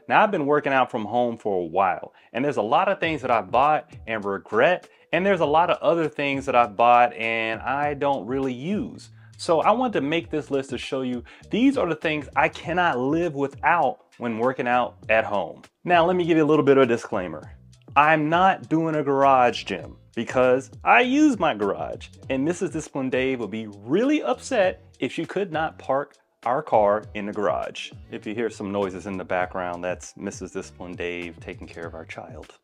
Now I've been working out from home for a while, and there's a lot of things that I bought and regret, and there's a lot of other things that I bought and I don't really use. So I wanted to make this list to show you these are the things I cannot live without when working out at home. Now let me give you a little bit of a disclaimer. I'm not doing a garage gym because I use my garage, and Mrs. Discipline Dave would be really upset if she could not park our car in the garage. If you hear some noises in the background, that's Mrs. Discipline Dave taking care of our child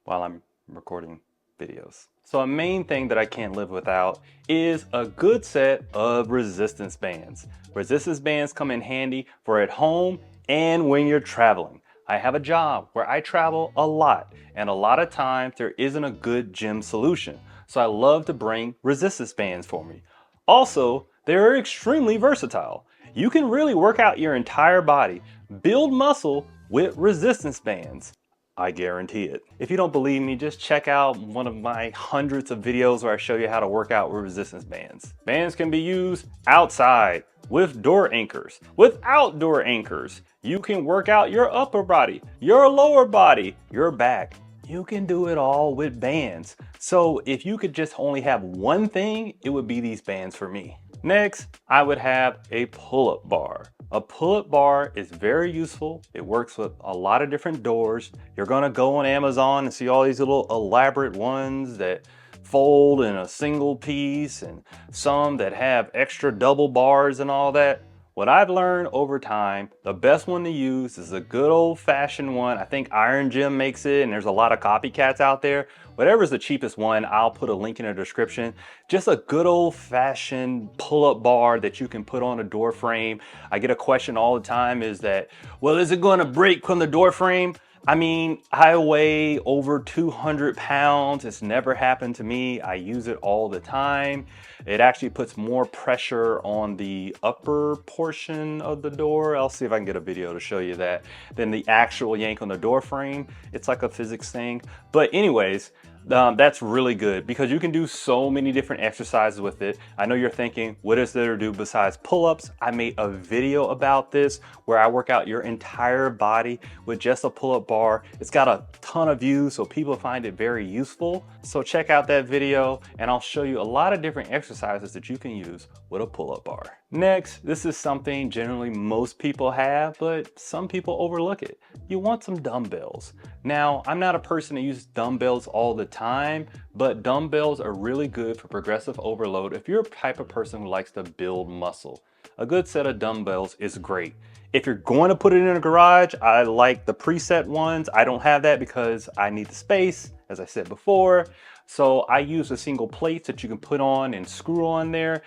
while I'm recording videos. So a main thing that I can't live without is a good set of resistance bands. Resistance bands come in handy for at home and when you're traveling. I have a job where I travel a lot, and a lot of times there isn't a good gym solution. So I love to bring resistance bands for me. Also, they're extremely versatile. You can really work out your entire body, build muscle with resistance bands. I guarantee it. If you don't believe me, just check out one of my hundreds of videos where I show you how to work out with resistance bands. Bands can be used outside, with door anchors, with outdoor anchors. You can work out your upper body, your lower body, your back. You can do it all with bands. So if you could just only have one thing, it would be these bands for me. Next, I would have a pull-up bar. A pull-up bar is very useful. It works with a lot of different doors. You're gonna go on Amazon and see all these little elaborate ones that fold in a single piece and some that have extra double bars and all that. What I've learned over time, the best one to use is a good old-fashioned one. I think Iron Gym makes it, and there's a lot of copycats out there. Whatever's the cheapest one, I'll put a link in the description. Just a good old-fashioned pull-up bar that you can put on a door frame. I get a question all the time is that, well, is it going to break from the door frame? I mean, I weigh over 200 pounds. It's never happened to me. I use it all the time. It actually puts more pressure on the upper portion of the door. I'll see if I can get a video to show you that than the actual yank on the door frame. It's like a physics thing. But anyways, that's really good because you can do so many different exercises with it. I know you're thinking, what is there to do besides pull-ups? I made a video about this where I work out your entire body with just a pull-up bar. It's got a ton of views, so people find it very useful. So check out that video and I'll show you a lot of different exercises that you can use with a pull-up bar. Next, this is something generally most people have, but some people overlook it. You want some dumbbells. Now, I'm not a person that uses dumbbells all the time, but dumbbells are really good for progressive overload if you're a type of person who likes to build muscle. A good set of dumbbells is great. If you're going to put it in a garage, I like the preset ones. I don't have that because I need the space, as I said before. So I use a single plate that you can put on and screw on there.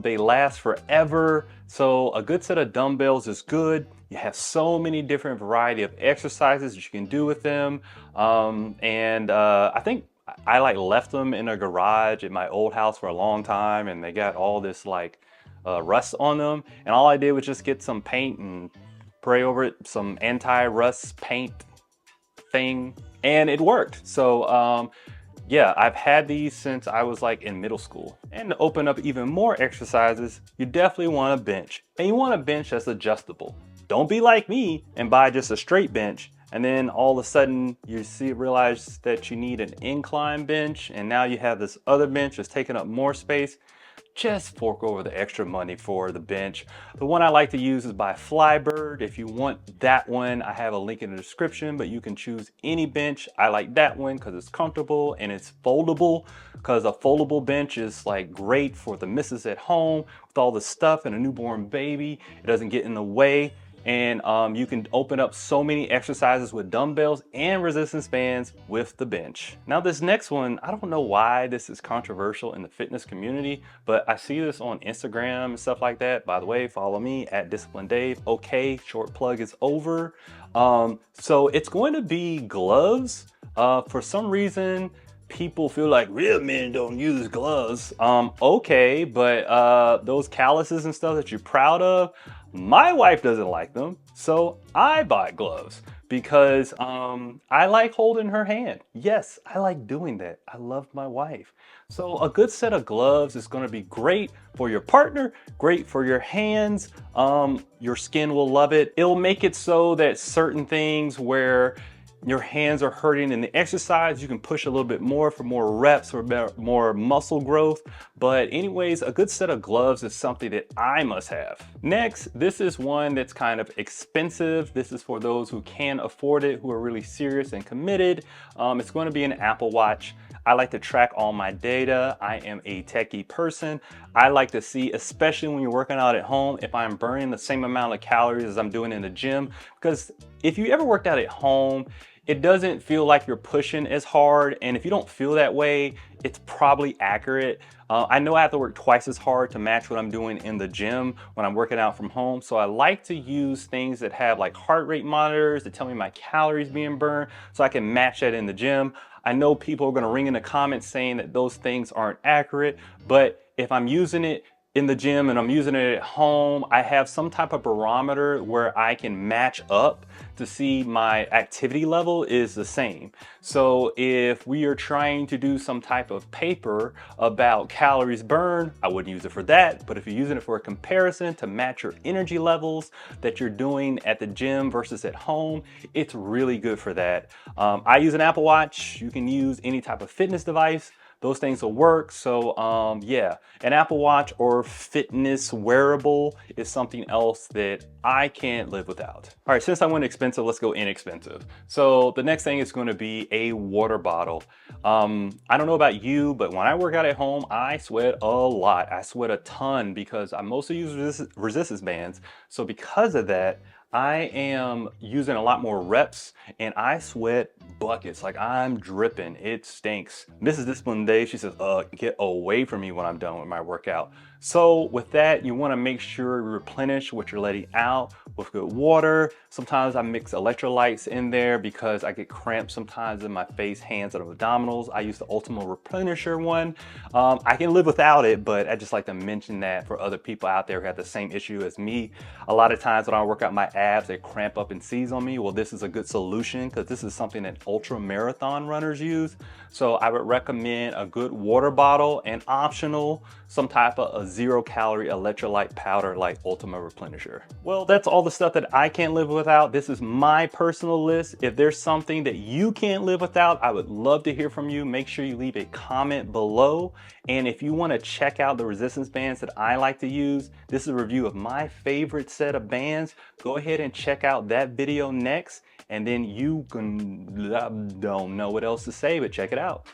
They last forever. So a good set of dumbbells is good. You have so many different variety of exercises that you can do with them. I think I left them in a garage at my old house for a long time, and they got all this rust on them. And all I did was just get some paint and spray over it, some anti-rust paint thing, and it worked. So yeah, I've had these since I was in middle school. And to open up even more exercises, you definitely want a bench. And you want a bench that's adjustable. Don't be like me and buy just a straight bench and then all of a sudden you realize that you need an incline bench, and now you have this other bench that's taking up more space. Just fork over the extra money for the bench. The one I like to use is by FlyBird. If you want that one, I have a link in the description, but you can choose any bench. I like that one because it's comfortable and it's foldable, because a foldable bench is great for the missus at home with all the stuff and a newborn baby. It doesn't get in the way. And you can open up so many exercises with dumbbells and resistance bands with the bench. Now this next one, I don't know why this is controversial in the fitness community, but I see this on Instagram and stuff like that. By the way, follow me at Discipline Dave. Okay, short plug is over. So it's going to be gloves. For some reason, people feel like real men don't use gloves. Okay, but those calluses and stuff that you're proud of, my wife doesn't like them, so I bought gloves. because I like holding her hand. Yes, I like doing that. I love my wife. So a good set of gloves is going to be great for your partner, great for your hands. Your skin will love it. It'll make it so that certain things where your hands are hurting in the exercise, you can push a little bit more for more reps or more muscle growth. But anyways, a good set of gloves is something that I must have. Next, this is one that's kind of expensive. This is for those who can afford it, who are really serious and committed. It's going to be an Apple Watch. I like to track all my data. I am a techie person. I like to see, especially when you're working out at home, if I'm burning the same amount of calories as I'm doing in the gym. Because if you ever worked out at home, it doesn't feel like you're pushing as hard. And if you don't feel that way, it's probably accurate. I know I have to work twice as hard to match what I'm doing in the gym when I'm working out from home. So I like to use things that have like heart rate monitors that tell me my calories being burned so I can match that in the gym. I know people are gonna ring in the comments saying that those things aren't accurate, but if I'm using it in the gym and I'm using it at home, I have some type of barometer where I can match up to see my activity level is the same. So if we are trying to do some type of paper about calories burned, I wouldn't use it for that. But if you're using it for a comparison to match your energy levels that you're doing at the gym versus at home, it's really good for that. I use an Apple Watch. You can use any type of fitness device. Those things will work. So yeah, an Apple Watch or fitness wearable is something else that I can't live without. All right, since I went expensive, let's go inexpensive. So the next thing is going to be a water bottle. I don't know about you, but when I work out at home, I sweat a lot. I sweat a ton because I mostly use resistance bands. So because of that, I am using a lot more reps and I sweat buckets. Like I'm dripping, it stinks. Mrs. Discipline Day, she says, get away from me when I'm done with my workout. So with that, you wanna make sure you replenish what you're letting out with good water. Sometimes I mix electrolytes in there because I get cramps sometimes in my face, hands, and abdominals. I use the Ultima Replenisher one. I can live without it, but I just like to mention that for other people out there who have the same issue as me. A lot of times when I work out my abs, they cramp up and seize on me. Well, this is a good solution because this is something that ultra marathon runners use. So I would recommend a good water bottle and optional, some type of a 0-calorie electrolyte powder like Ultima Replenisher. Well, that's all the stuff that I can't live without. This is my personal list. If there's something that you can't live without, I would love to hear from you. Make sure you leave a comment below. And if you want to check out the resistance bands that I like to use, this is a review of my favorite set of bands. Go ahead and check out that video next, and then you can, don't know what else to say, but check it out.